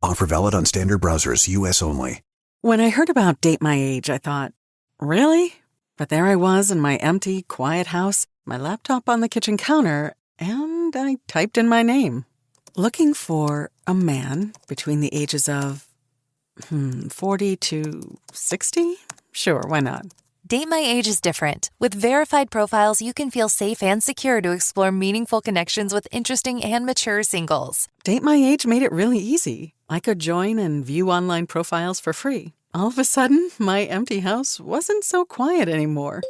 Offer valid on standard browsers, U.S. only. When I heard about Date My Age, I thought, really? But there I was in my empty, quiet house, my laptop on the kitchen counter, and I typed in my name. Looking for a man between the ages of 40 to 60? Sure, why not? Date My Age is different. With verified profiles, you can feel safe and secure to explore meaningful connections with interesting and mature singles. Date My Age made it really easy. I could join and view online profiles for free. All of a sudden, my empty house wasn't so quiet anymore.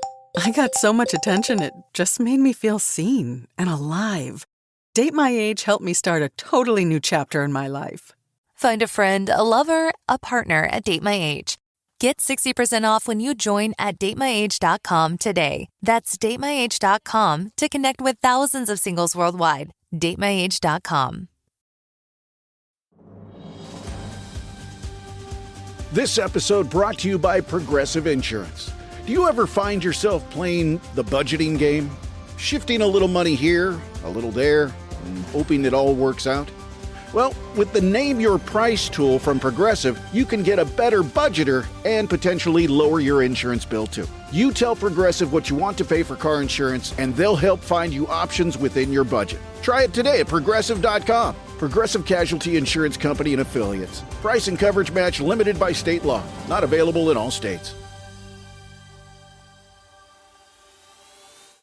I got so much attention, it just made me feel seen and alive. Date My Age helped me start a totally new chapter in my life. Find a friend, a lover, a partner at Date My Age. Get 60% off when you join at datemyage.com today. That's datemyage.com to connect with thousands of singles worldwide. datemyage.com. This episode brought to you by Progressive Insurance. Do you ever find yourself playing the budgeting game? Shifting a little money here, a little there, and hoping it all works out? Well, with the Name Your Price tool from Progressive, you can get a better budgeter and potentially lower your insurance bill too. You tell Progressive what you want to pay for car insurance, and they'll help find you options within your budget. Try it today at Progressive.com. Progressive Casualty Insurance Company and Affiliates. Price and coverage match limited by state law. Not available in all states.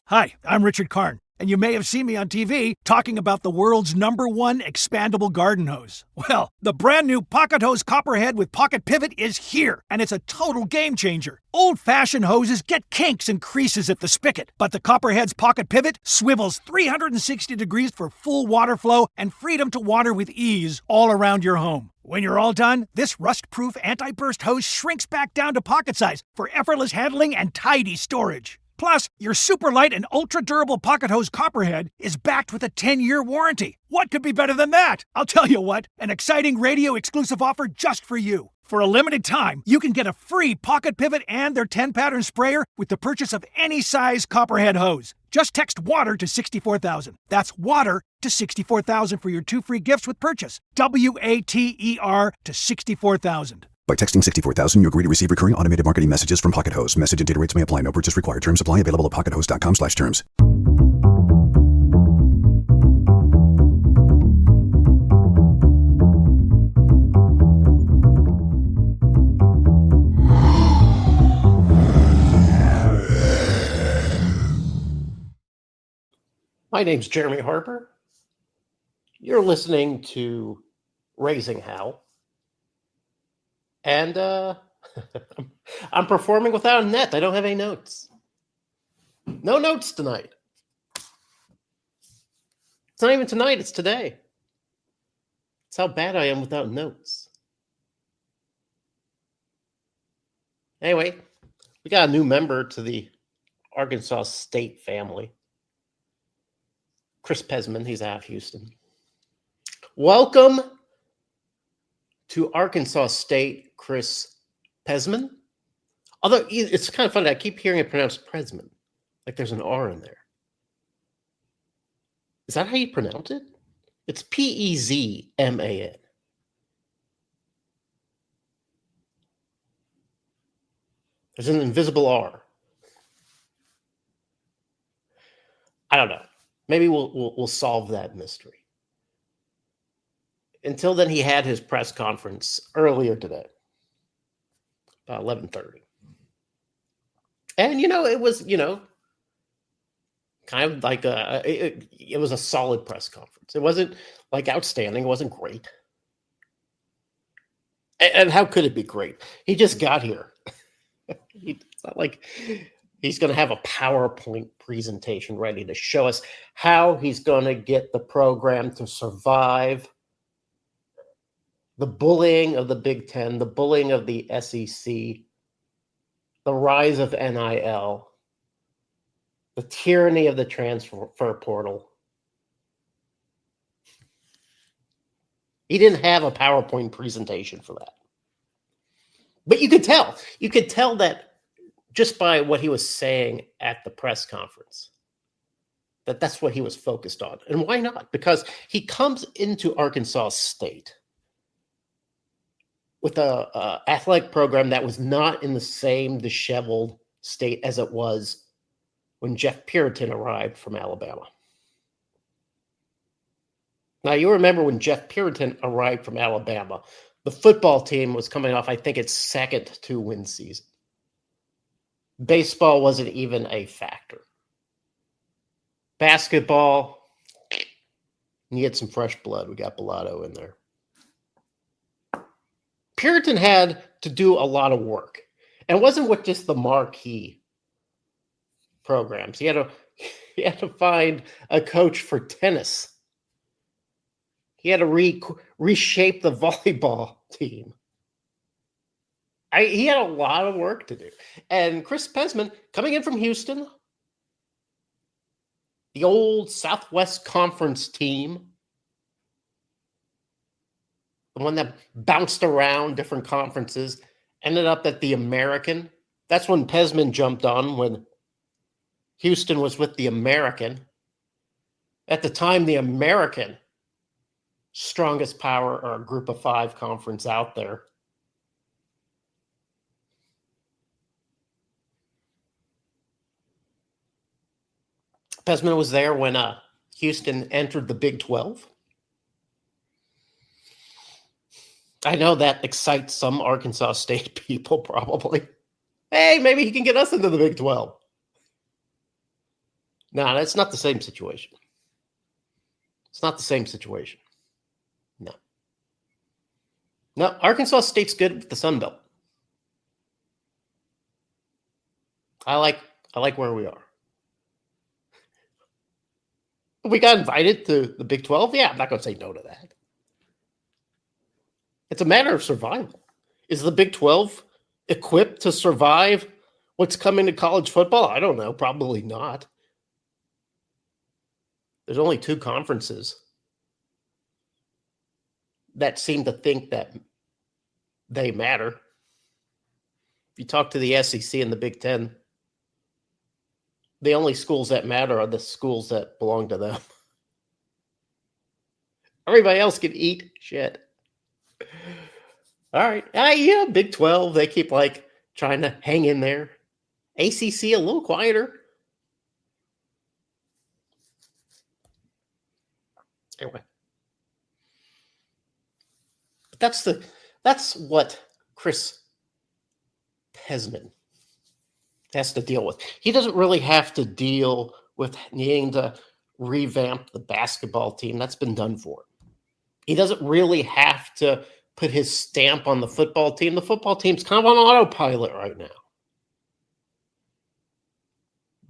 Hi, I'm Richard Karn, and you may have seen me on TV talking about the world's #1 expandable garden hose. Well, the brand new Pocket Hose Copperhead with Pocket Pivot is here, and it's a total game changer. Old-fashioned hoses get kinks and creases at the spigot, but the Copperhead's Pocket Pivot swivels 360 degrees for full water flow and freedom to water with ease all around your home. When you're all done, this rust-proof anti-burst hose shrinks back down to pocket size for effortless handling and tidy storage. Plus, your super light and ultra-durable Pocket Hose Copperhead is backed with a 10-year warranty. What could be better than that? I'll tell you what, an exciting radio-exclusive offer just for you. For a limited time, you can get a free Pocket Pivot and their 10-pattern sprayer with the purchase of any size Copperhead hose. Just text WATER to 64,000. That's WATER to 64,000 for your 2 free gifts with purchase. WATER to 64,000. By texting 64,000, you agree to receive recurring automated marketing messages from Pocket Hose. Message and data rates may apply. No purchase required. Terms apply. Available at pockethose.com/terms. My name's Jeremy Harper. You're listening to Raising Howl. And I'm performing without a net. I don't have any notes. No notes tonight. It's not even tonight. It's today. That's how bad I am without notes. Anyway, we got a new member to the Arkansas State family. Chris Pesman. He's out of Houston. Welcome to Arkansas State, Chris Pesman. Although it's kind of funny, I keep hearing it pronounced Presman, like there's an R in there. Is that how you pronounce it? It's P-E-Z-M-A-N. There's an invisible R. I don't know. Maybe we'll solve that mystery. Until then, he had his press conference earlier today, about 11:30. And, it was, kind of like it was a solid press conference. It wasn't like outstanding. It wasn't great. And how could it be great? He just got here. It's not like he's going to have a PowerPoint presentation ready to show us how he's going to get the program to survive the bullying of the Big Ten, the bullying of the SEC, the rise of NIL, the tyranny of the transfer portal. He didn't have a PowerPoint presentation for that. But you could tell that just by what he was saying at the press conference, that's what he was focused on. And why not? Because he comes into Arkansas State with a athletic program that was not in the same disheveled state as it was when Jeff Puritan arrived from Alabama. Now, you remember when Jeff Puritan arrived from Alabama, the football team was coming off, I think, its second 2-win season. Baseball wasn't even a factor. Basketball, needed some fresh blood. We got Bellato in there. Puritan had to do a lot of work. And it wasn't with just the marquee programs. He had to find a coach for tennis. He had to reshape the volleyball team. He had a lot of work to do. And Chris Pesman, coming in from Houston, the old Southwest Conference team, the one that bounced around different conferences, ended up at the American. That's when Pesman jumped on, when Houston was with the American. At the time, the American, strongest power or group of 5 conference out there. Pesman was there when Houston entered the Big 12. I know that excites some Arkansas State people probably. Hey, maybe he can get us into the Big 12. No, that's not the same situation. It's not the same situation. No, Arkansas State's good with the Sun Belt. I like where we are. We got invited to the Big 12. Yeah, I'm not going to say no to that. It's a matter of survival. Is the Big 12 equipped to survive what's coming to college football? I don't know. Probably not. There's only 2 conferences that seem to think that they matter. If you talk to the SEC and the Big 10, the only schools that matter are the schools that belong to them. Everybody else can eat shit. All right. Yeah, Big 12, they keep trying to hang in there. ACC, a little quieter. Anyway. But that's what Chris Pesman has to deal with. He doesn't really have to deal with needing to revamp the basketball team. That's been done for him. He doesn't really have to put his stamp on the football team. The football team's kind of on autopilot right now.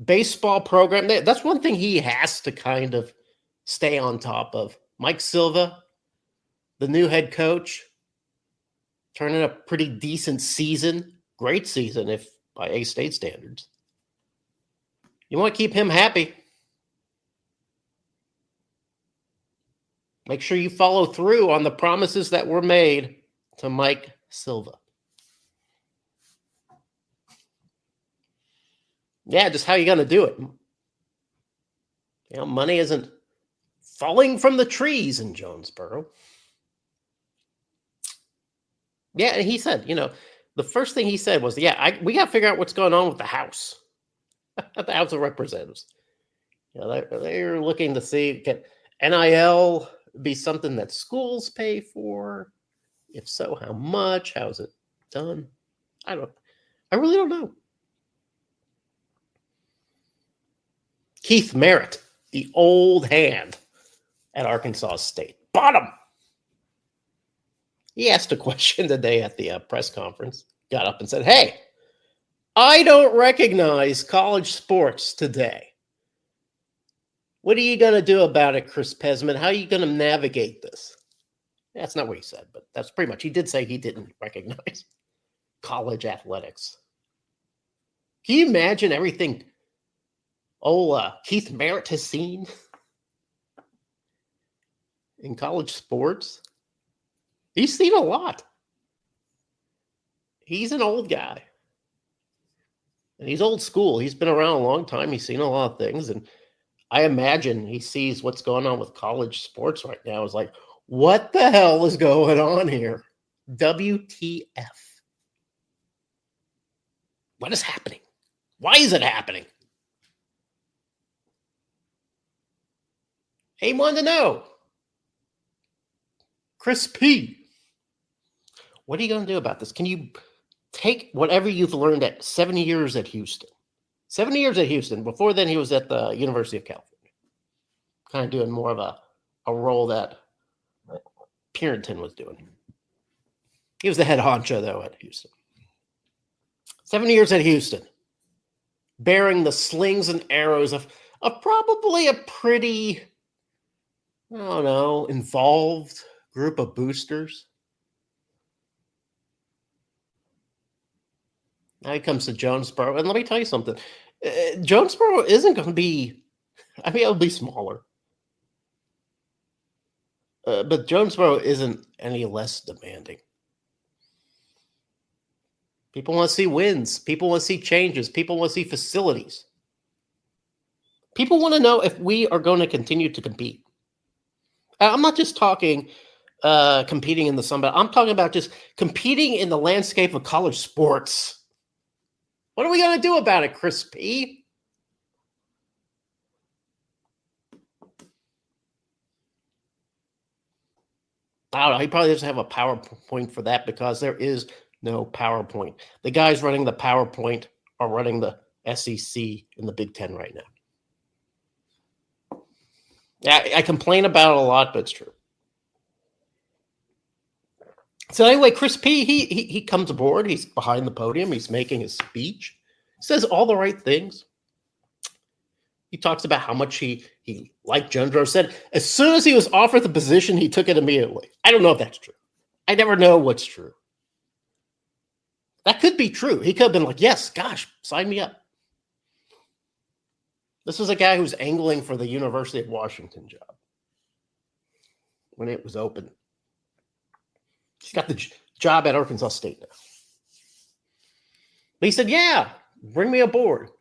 Baseball program, that's one thing he has to kind of stay on top of. Mike Silva, the new head coach, turning a pretty decent season. Great season, if by A-State standards. You want to keep him happy. Make sure you follow through on the promises that were made to Mike Silva. Yeah, just how you going to do it. Money isn't falling from the trees in Jonesboro. Yeah, and he said, the first thing he said was, we got to figure out what's going on with the House, the House of Representatives. They're looking to see, can NIL be something that schools pay for? If so, how much? How is it done? I really don't know. Keith Merritt, the old hand at Arkansas State. Bottom. He asked a question today at the press conference, got up and said, hey, I don't recognize college sports today. What are you going to do about it, Chris Pesman? How are you going to navigate this? That's not what he said, but that's pretty much. He did say he didn't recognize college athletics. Can you imagine everything Keith Merritt has seen in college sports? He's seen a lot. He's an old guy. And he's old school. He's been around a long time. He's seen a lot of things. And I imagine he sees what's going on with college sports right now. Is like, what the hell is going on here? WTF? What is happening? Why is it happening? He wanted to know. Chris P., what are you going to do about this? Can you take whatever you've learned at 7 years at Houston? 7 years at Houston. Before then, he was at the University of California. Kind of doing more of a role that Purinton was doing. He was the head honcho, though, at Houston. 7 years at Houston. Bearing the slings and arrows of probably a pretty, I don't know, involved group of boosters. Now he comes to Jonesboro, and let me tell you something. Jonesboro isn't going to be, I mean, it'll be smaller. But Jonesboro isn't any less demanding. People want to see wins. People want to see changes. People want to see facilities. People want to know if we are going to continue to compete. I'm not just talking competing in the Sun Belt. I'm talking about just competing in the landscape of college sports. What are we going to do about it, Chris P.? I don't know. He probably doesn't have a PowerPoint for that because there is no PowerPoint. The guys running the PowerPoint are running the SEC in the Big Ten right now. Yeah, I complain about it a lot, but it's true. So anyway, Chris P., he comes aboard. He's behind the podium. He's making his speech. Says all the right things. He talks about how much he liked Jonesboro. Said as soon as he was offered the position, he took it immediately. I don't know if that's true. I never know what's true. That could be true. He could have been like, yes, gosh, sign me up. This was a guy who's angling for the University of Washington job when it was open. He's got the job at Arkansas State now. But he said, yeah, bring me aboard.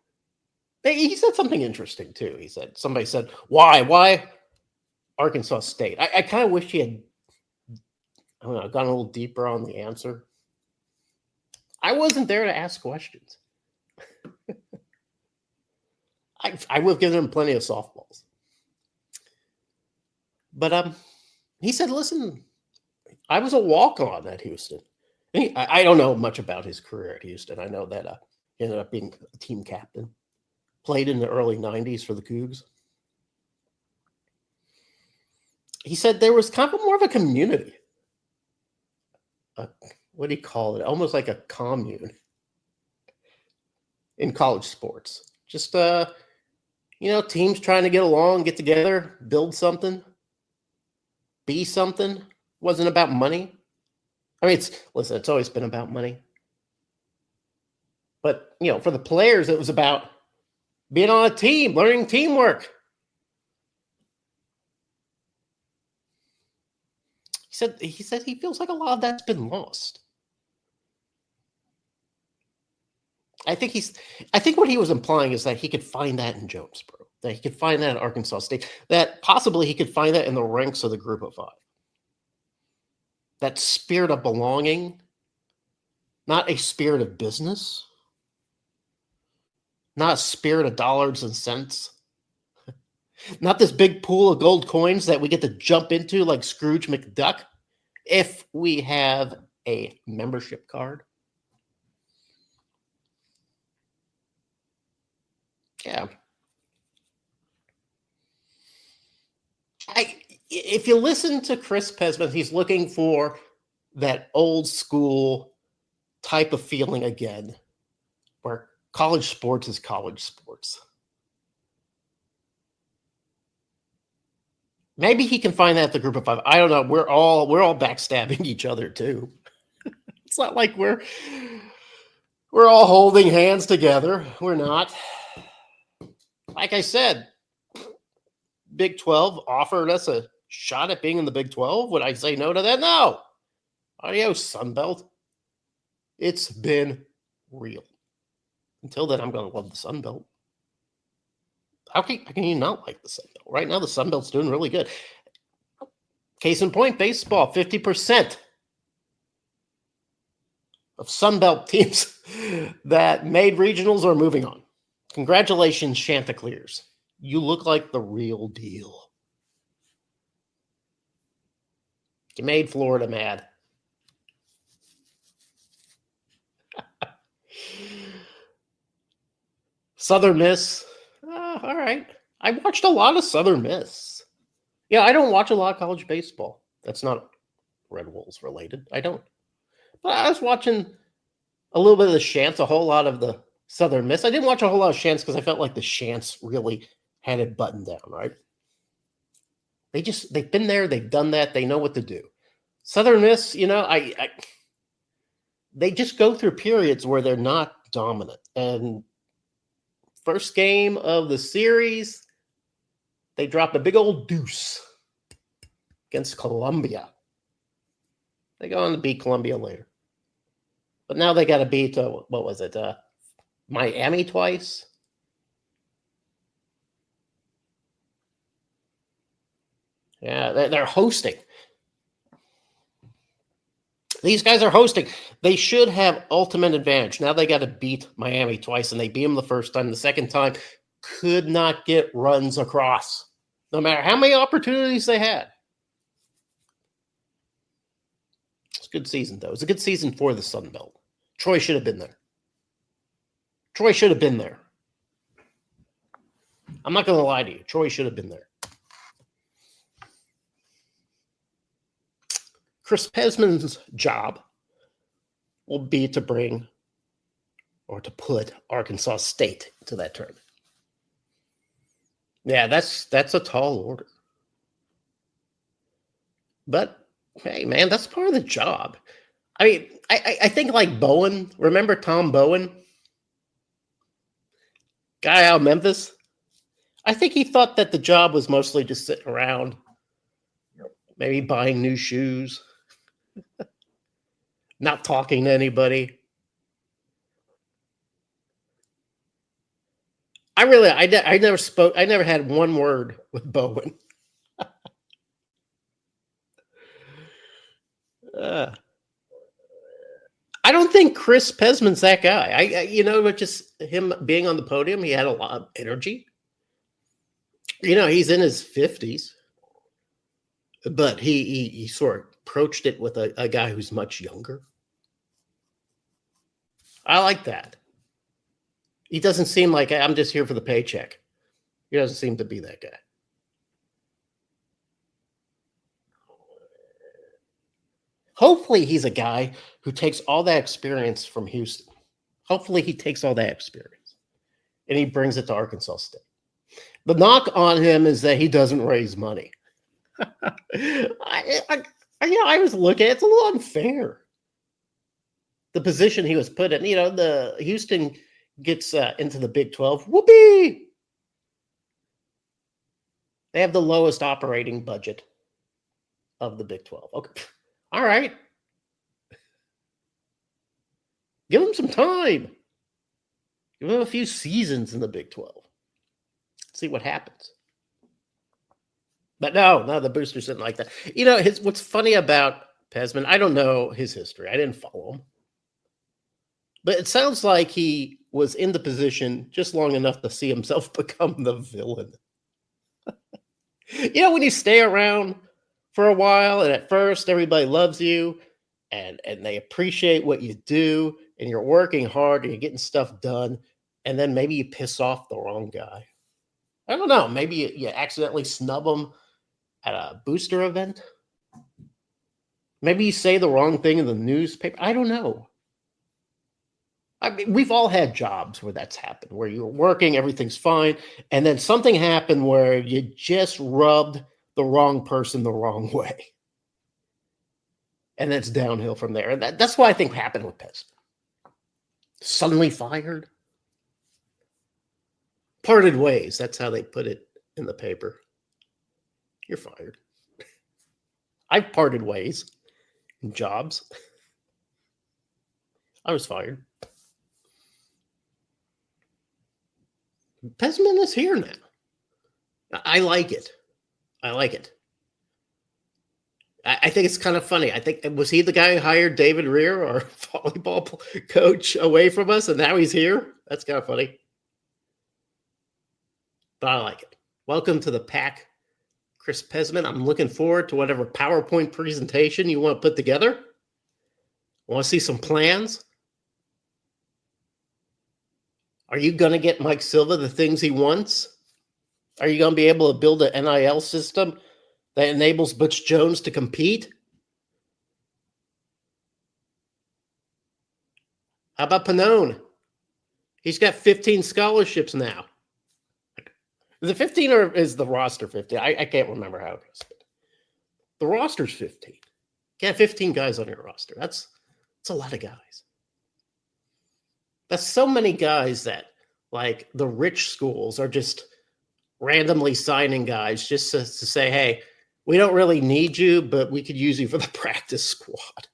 He said something interesting, too. Somebody said, why Arkansas State? I kind of wish he had, I don't know, gone a little deeper on the answer. I wasn't there to ask questions. I would have given him plenty of softballs. But he said, listen, I was a walk-on at Houston. I don't know much about his career at Houston. I know that he ended up being a team captain. Played in the early 90s for the Cougs. He said there was kind of more of a community. What do you call it? Almost like a commune in college sports. Just, teams trying to get along, get together, build something, be something. Wasn't about money. I mean, it's always been about money. But, for the players, it was about being on a team, learning teamwork. He said he feels like a lot of that's been lost. I think what he was implying is that he could find that in Jonesboro, that he could find that in Arkansas State, that possibly he could find that in the ranks of the Group of Five. That spirit of belonging, not a spirit of business, not a spirit of dollars and cents, not this big pool of gold coins that we get to jump into like Scrooge McDuck if we have a membership card. Yeah. If you listen to Chris Pesman, he's looking for that old school type of feeling again, where college sports is college sports. Maybe he can find that at the Group of Five. I don't know. We're all backstabbing each other too. It's not like we're all holding hands together. We're not. Like I said, Big 12 offered us a shot at being in the Big 12. Would I say no to that? No. Adios, Sun Belt. It's been real. Until then, I'm going to love the Sun Belt. How can you not like the Sun Belt? Right now, the Sun Belt's doing really good. Case in point, baseball, 50%. of Sunbelt teams that made regionals are moving on. Congratulations, Chanticleers. You look like the real deal. You made Florida mad. Southern Miss. All right. I watched a lot of Southern Miss. Yeah, I don't watch a lot of college baseball. That's not Red Wolves related. I don't. But I was watching a little bit of the Shants, a whole lot of the Southern Miss. I didn't watch a whole lot of Shants because I felt like the Shants really had it buttoned down, right? They've been there, they've done that, they know what to do. Southern Miss, they just go through periods where they're not dominant. And first game of the series, they dropped a big old deuce against Columbia. They go on to beat Columbia later. But now they got to beat, Miami twice? Yeah, they're hosting. These guys are hosting. They should have ultimate advantage. Now they got to beat Miami twice, and they beat them the first time. The second time, could not get runs across, no matter how many opportunities they had. It's a good season, though. It's a good season for the Sun Belt. Troy should have been there. Troy should have been there. I'm not going to lie to you. Troy should have been there. Chris Pesman's job will be to bring or to put Arkansas State to that tournament. Yeah, that's a tall order. But, hey, man, that's part of the job. I mean, I think like Bowen. Remember Tom Bowen? Guy out of Memphis? I think he thought that the job was mostly just sitting around, maybe buying new shoes, not talking to anybody. I never had one word with Bowen. I don't think Chris Pesman's that guy. With just him being on the podium, he had a lot of energy. He's in his 50s, but he sort of approached it with a guy who's much younger. I like that. He doesn't seem like I'm just here for the paycheck. He doesn't seem to be that guy. Hopefully he's a guy who takes all that experience from Houston. Hopefully he takes all that experience and he brings it to Arkansas State. The knock on him is that he doesn't raise money. I was looking, it's a little unfair. The position he was put in, the Houston gets into the Big 12. Whoopee! They have the lowest operating budget of the Big 12. Okay. All right. Give them some time. Give them a few seasons in the Big 12. See what happens. But no, the boosters didn't like that. What's funny about Pesman, I don't know his history. I didn't follow him. But it sounds like he was in the position just long enough to see himself become the villain. When you stay around for a while and at first everybody loves you and they appreciate what you do and you're working hard and you're getting stuff done, and then maybe you piss off the wrong guy. I don't know. Maybe you accidentally snub them at a booster event. Maybe you say the wrong thing in the newspaper. I don't know. I mean, we've all had jobs where that's happened, where you're working, everything's fine, and then something happened where you just rubbed the wrong person the wrong way. And that's downhill from there. And that's what I think happened with Pesman. Suddenly fired. Parted ways. That's how they put it in the paper. You're fired. I've parted ways in jobs. I was fired. Pesman is here now. I like it. I think it's kind of funny. I think, was he the guy who hired David Rear, our volleyball coach, away from us, and now he's here? That's kind of funny. But I like it. Welcome to the pack, Chris Pesman. I'm looking forward to whatever PowerPoint presentation you want to put together. Want to see some plans? Are you going to get Mike Silva the things he wants? Are you going to be able to build an NIL system that enables Butch Jones to compete? How about Pannone? He's got 15 scholarships now. Is it 15 or is the roster 15? I can't remember how it goes. The roster's 15. You have 15 guys on your roster. That's a lot of guys. That's so many guys that, like, the rich schools are just randomly signing guys just to say, hey, we don't really need you, but we could use you for the practice squad.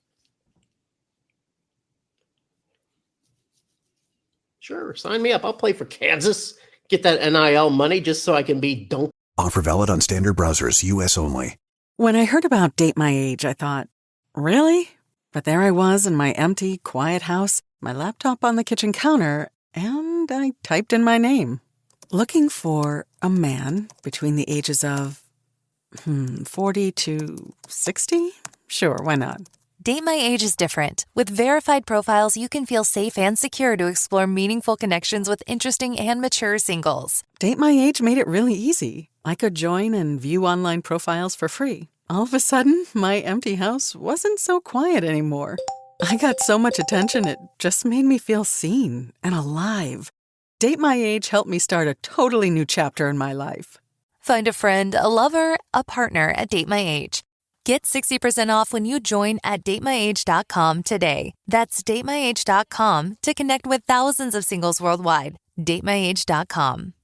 Sure, sign me up. I'll play for Kansas. Get that NIL money just so I can be dunked. Offer valid on standard browsers, U.S. only. When I heard about Date My Age, I thought, really? But there I was in my empty, quiet house, my laptop on the kitchen counter, and I typed in my name. Looking for a man between the ages of 40 to 60? Sure, why not? Date My Age is different. With verified profiles, you can feel safe and secure to explore meaningful connections with interesting and mature singles. Date My Age made it really easy. I could join and view online profiles for free. All of a sudden, my empty house wasn't so quiet anymore. I got so much attention, it just made me feel seen and alive. Date My Age helped me start a totally new chapter in my life. Find a friend, a lover, a partner at Date My Age. Get 60% off when you join at datemyage.com today. That's datemyage.com to connect with thousands of singles worldwide. datemyage.com.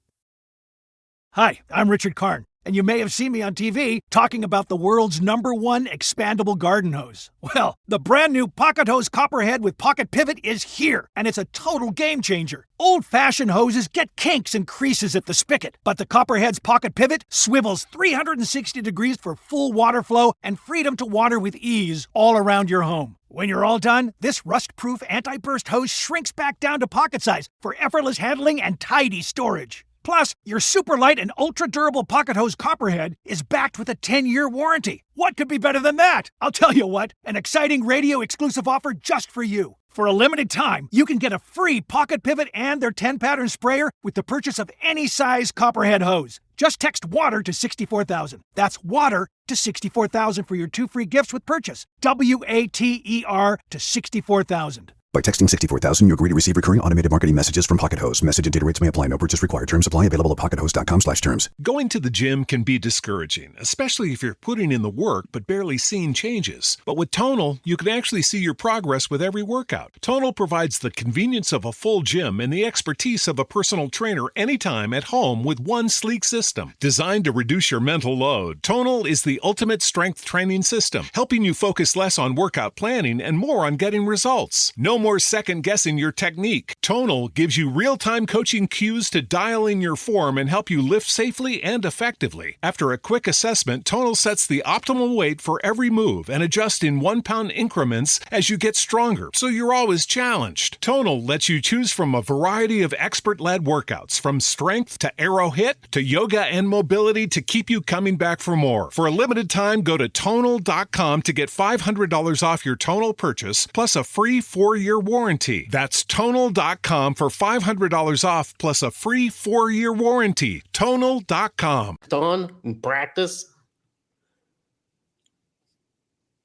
Hi, I'm Richard Karn, and you may have seen me on TV talking about the world's #1 expandable garden hose. Well, the brand new Pocket Hose Copperhead with Pocket Pivot is here, and it's a total game changer. Old-fashioned hoses get kinks and creases at the spigot, but the Copperhead's Pocket Pivot swivels 360 degrees for full water flow and freedom to water with ease all around your home. When you're all done, this rust-proof anti-burst hose shrinks back down to pocket size for effortless handling and tidy storage. Plus, your super light and ultra-durable Pocket Hose Copperhead is backed with a 10-year warranty. What could be better than that? I'll tell you what, an exciting radio-exclusive offer just for you. For a limited time, you can get a free Pocket Pivot and their 10-pattern sprayer with the purchase of any size Copperhead hose. Just text WATER to 64,000. That's WATER to 64,000 for your 2 free gifts with purchase. WATER to 64,000. By texting 64,000, you agree to receive recurring automated marketing messages from Pocket Hose. Message and data rates may apply. No purchase required. Terms apply. Available at pockethose.com/terms. Going to the gym can be discouraging, especially if you're putting in the work but barely seeing changes. But with Tonal, you can actually see your progress with every workout. Tonal provides the convenience of a full gym and the expertise of a personal trainer anytime at home with one sleek system. Designed to reduce your mental load, Tonal is the ultimate strength training system, helping you focus less on workout planning and more on getting results. No more second-guessing your technique. Tonal gives you real-time coaching cues to dial in your form and help you lift safely and effectively. After a quick assessment, Tonal sets the optimal weight for every move and adjusts in 1-pound increments as you get stronger, so you're always challenged. Tonal lets you choose from a variety of expert-led workouts, from strength to aero hit to yoga and mobility, to keep you coming back for more. For a limited time, go to Tonal.com to get $500 off your Tonal purchase, plus a free 4-year warranty. That's Tonal.com for $500 off plus a free 4-year warranty. Tonal.com. On in practice.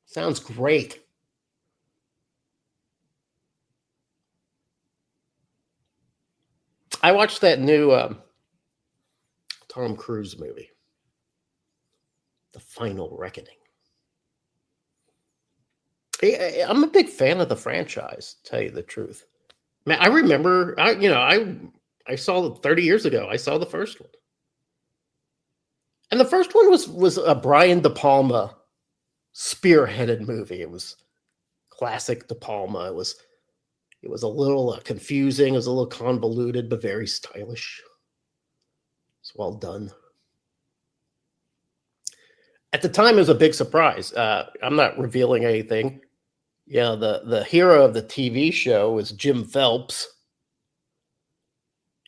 Sounds great. I watched that new Tom Cruise movie, The Final Reckoning. I'm a big fan of the franchise, to tell you the truth. Man, I remember, I saw it 30 years ago. I saw the first one. And the first one was a Brian De Palma spearheaded movie. It was classic De Palma. It was a little confusing. It was a little convoluted, but very stylish. It's well done. At the time, it was a big surprise. I'm not revealing anything. Yeah, the hero of the TV show was Jim Phelps.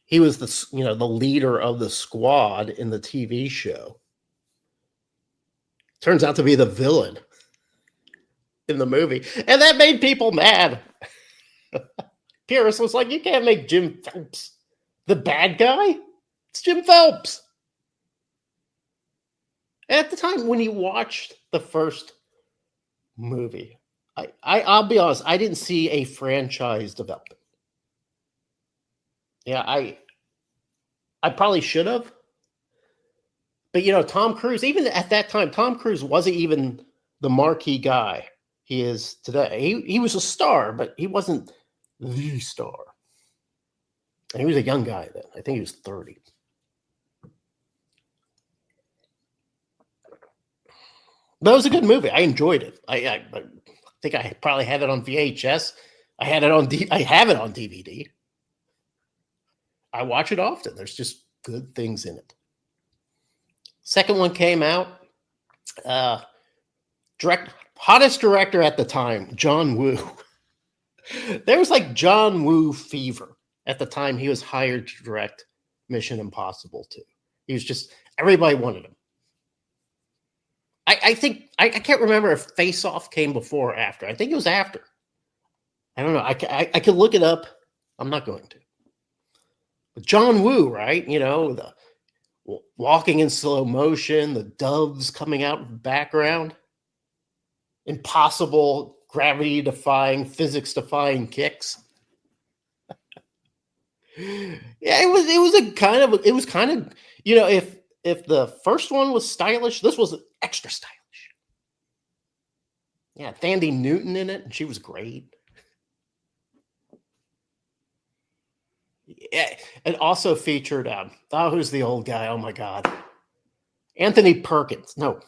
He was the leader of the squad in the TV show. Turns out to be the villain in the movie, and that made people mad. Pierce was like, "You can't make Jim Phelps the bad guy. It's Jim Phelps." At the time when you watched the first movie, I'll be honest, I didn't see a franchise developing. Yeah, I probably should have. But Tom Cruise, even at that time, Tom Cruise wasn't even the marquee guy he is today. He was a star, but he wasn't the star. And he was a young guy then. I think he was 30. That was a good movie. I enjoyed it. I think I probably had it on VHS. I have it on DVD. I watch it often. There's just good things in it. Second one came out. Hottest director at the time, John Woo. There was like John Woo fever at the time he was hired to direct Mission Impossible 2. He was just, everybody wanted him. I think, I can't remember if Face Off came before or after. I think it was after. I don't know. I could look it up. I'm not going to. But John Woo, right? The walking in slow motion, the doves coming out in the background, impossible gravity-defying, physics-defying kicks. Yeah, it was kind of if the first one was stylish, this was extra stylish. Yeah, Thandie Newton in it, and she was great. Yeah, it also featured who's the old guy? Oh my God, Anthony Perkins. No,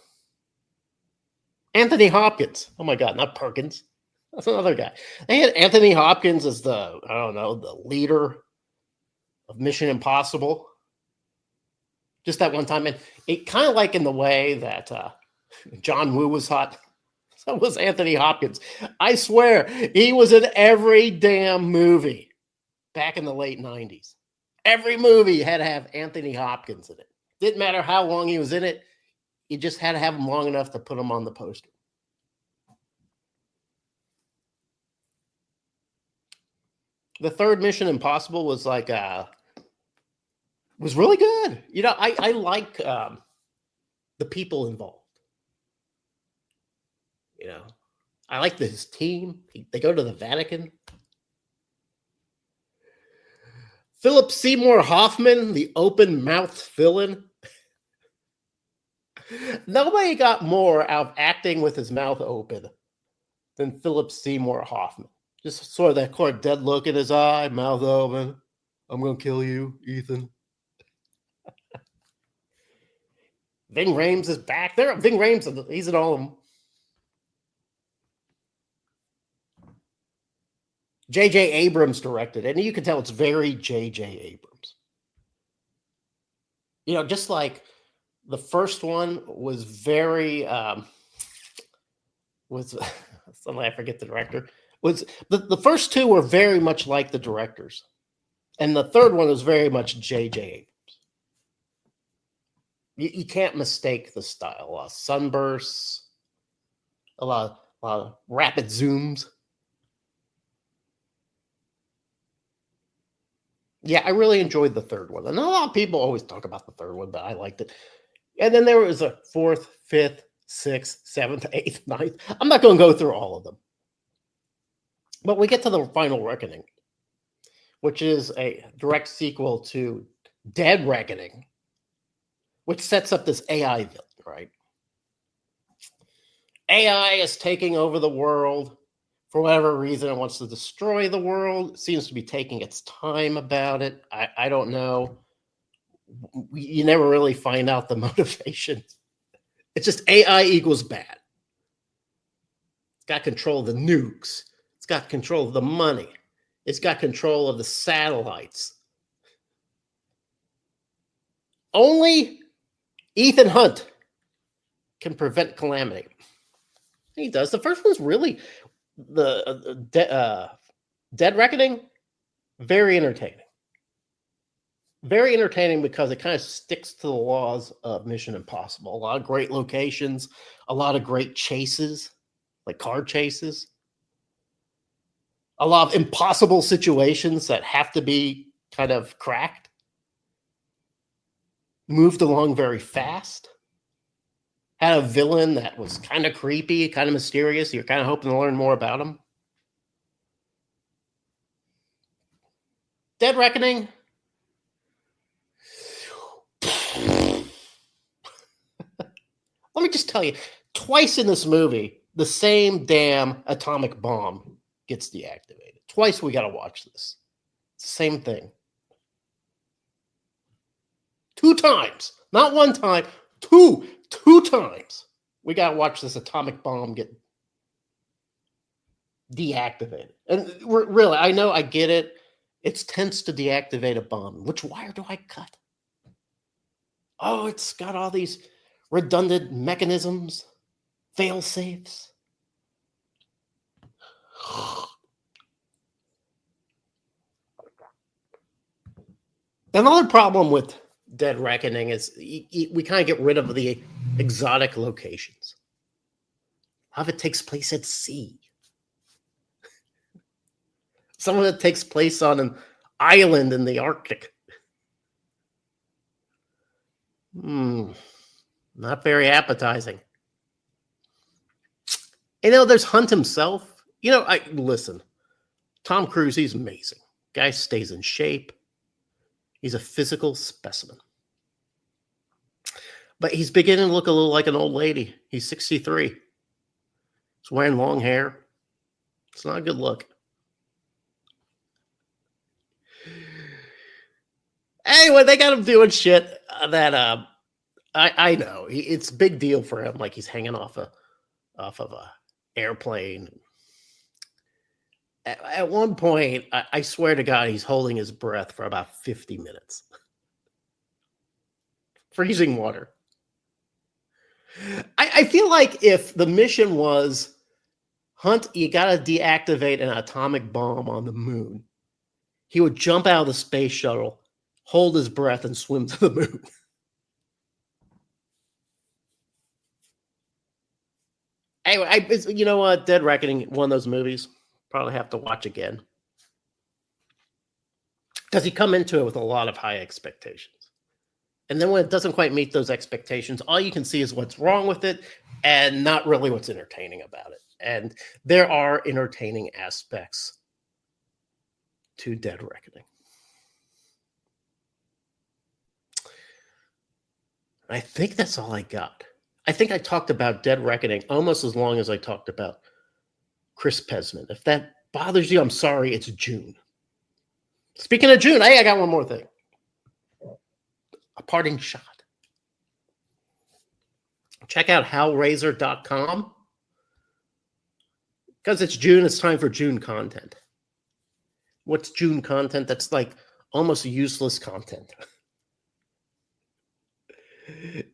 Anthony Hopkins. Oh my God, not Perkins. That's another guy. They had Anthony Hopkins as the leader of Mission Impossible. Just that one time, and it kind of like in the way that John Woo was hot. So was Anthony Hopkins. I swear, he was in every damn movie back in the late 90s. Every movie had to have Anthony Hopkins in it. Didn't matter how long he was in it. You just had to have him long enough to put him on the poster. The third Mission Impossible was like was really good. I like the people involved. I like his team. They go to the Vatican. Philip Seymour Hoffman, the open-mouthed villain. Nobody got more out of acting with his mouth open than Philip Seymour Hoffman. Just sort of that dead look in his eye, mouth open. I'm going to kill you, Ethan. Ving Rhames is back there. Ving Rhames, he's in all of them. J.J. Abrams directed it, and you can tell it's very J.J. Abrams. Just like the first one was very suddenly I forget the director. Was the first two were very much like the directors, and the third one was very much J.J. Abrams. You can't mistake the style. A lot of sunbursts, a lot of rapid zooms. Yeah, I really enjoyed the third one. And a lot of people always talk about the third one, but I liked it. And then there was a fourth, fifth, sixth, seventh, eighth, ninth. I'm not going to go through all of them. But we get to the Final Reckoning, which is a direct sequel to Dead Reckoning, which sets up this AI villain, right? AI is taking over the world. For whatever reason, it wants to destroy the world. It seems to be taking its time about it. I don't know. You never really find out the motivation. It's just AI equals bad. It's got control of the nukes. It's got control of the money. It's got control of the satellites. Only Ethan Hunt can prevent calamity. He does. The first one's really the Dead Reckoning, very entertaining. Very entertaining because it kind of sticks to the laws of Mission Impossible. A lot of great locations, a lot of great chases, like car chases. A lot of impossible situations that have to be kind of cracked. Moved along very fast. Had a villain that was kind of creepy, kind of mysterious. You're kind of hoping to learn more about him. Dead Reckoning. Let me just tell you, twice in this movie, the same damn atomic bomb gets deactivated. Twice we got to watch this. It's the same thing. 2 times. Not 1 time. 2 times. We got to watch this atomic bomb get deactivated. And really, I know, I get it. It's tense to deactivate a bomb. Which wire do I cut? Oh, it's got all these redundant mechanisms, fail safes. Another problem with Dead Reckoning is we kind of get rid of the exotic locations. A lot of it takes place at sea. Some of it takes place on an island in the Arctic. Not very appetizing. There's Hunt himself. Listen, Tom Cruise, he's amazing. Guy stays in shape. He's a physical specimen. But he's beginning to look a little like an old lady. He's 63. He's wearing long hair. It's not a good look. Anyway, they got him doing shit that I know. It's a big deal for him. Like he's hanging off of a airplane. At one point, I swear to God, he's holding his breath for about 50 minutes. Freezing water. I feel like if the mission was, Hunt, you got to deactivate an atomic bomb on the moon, he would jump out of the space shuttle, hold his breath, and swim to the moon. Anyway, you know what? Dead Reckoning, one of those movies, probably have to watch again. Because you come into it with a lot of high expectations. And then when it doesn't quite meet those expectations, all you can see is what's wrong with it and not really what's entertaining about it. And there are entertaining aspects to Dead Reckoning. I think that's all I got. I think I talked about Dead Reckoning almost as long as I talked about Chris Pesman. If that bothers you, I'm sorry, it's June. Speaking of June, I got one more thing. A parting shot. Check out howlrazor.com. Because it's June, it's time for June content. What's June content? That's like almost useless content.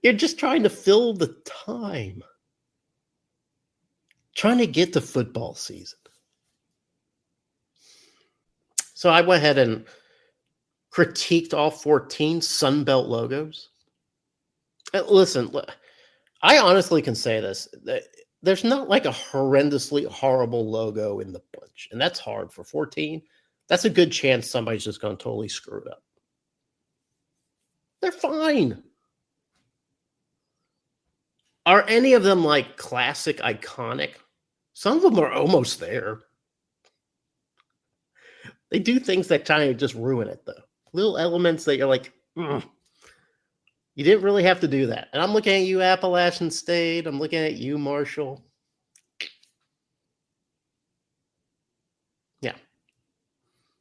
You're just trying to fill the time. Trying to get to football season. So I went ahead and critiqued all 14 Sunbelt logos. Listen, I honestly can say this. There's not like a horrendously horrible logo in the bunch. And that's hard for 14. That's a good chance somebody's just going to totally screw it up. They're fine. Are any of them like classic, iconic? Some of them are almost there. They do things that kind of just ruin it, though. Little elements that you're like, you didn't really have to do that. And I'm looking at you, Appalachian State. I'm looking at you, Marshall. Yeah.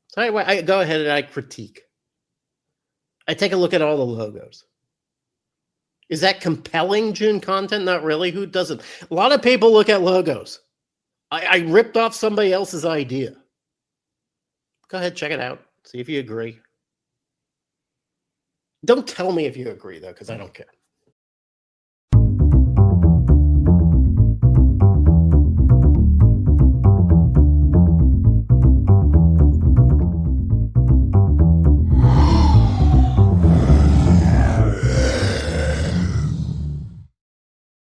So anyway, I go ahead and I critique. I take a look at all the logos. Is that compelling June content? Not really. Who doesn't? A lot of people look at logos. I ripped off somebody else's idea. Go ahead, check it out. See if you agree. Don't tell me if you agree, though, because I don't care.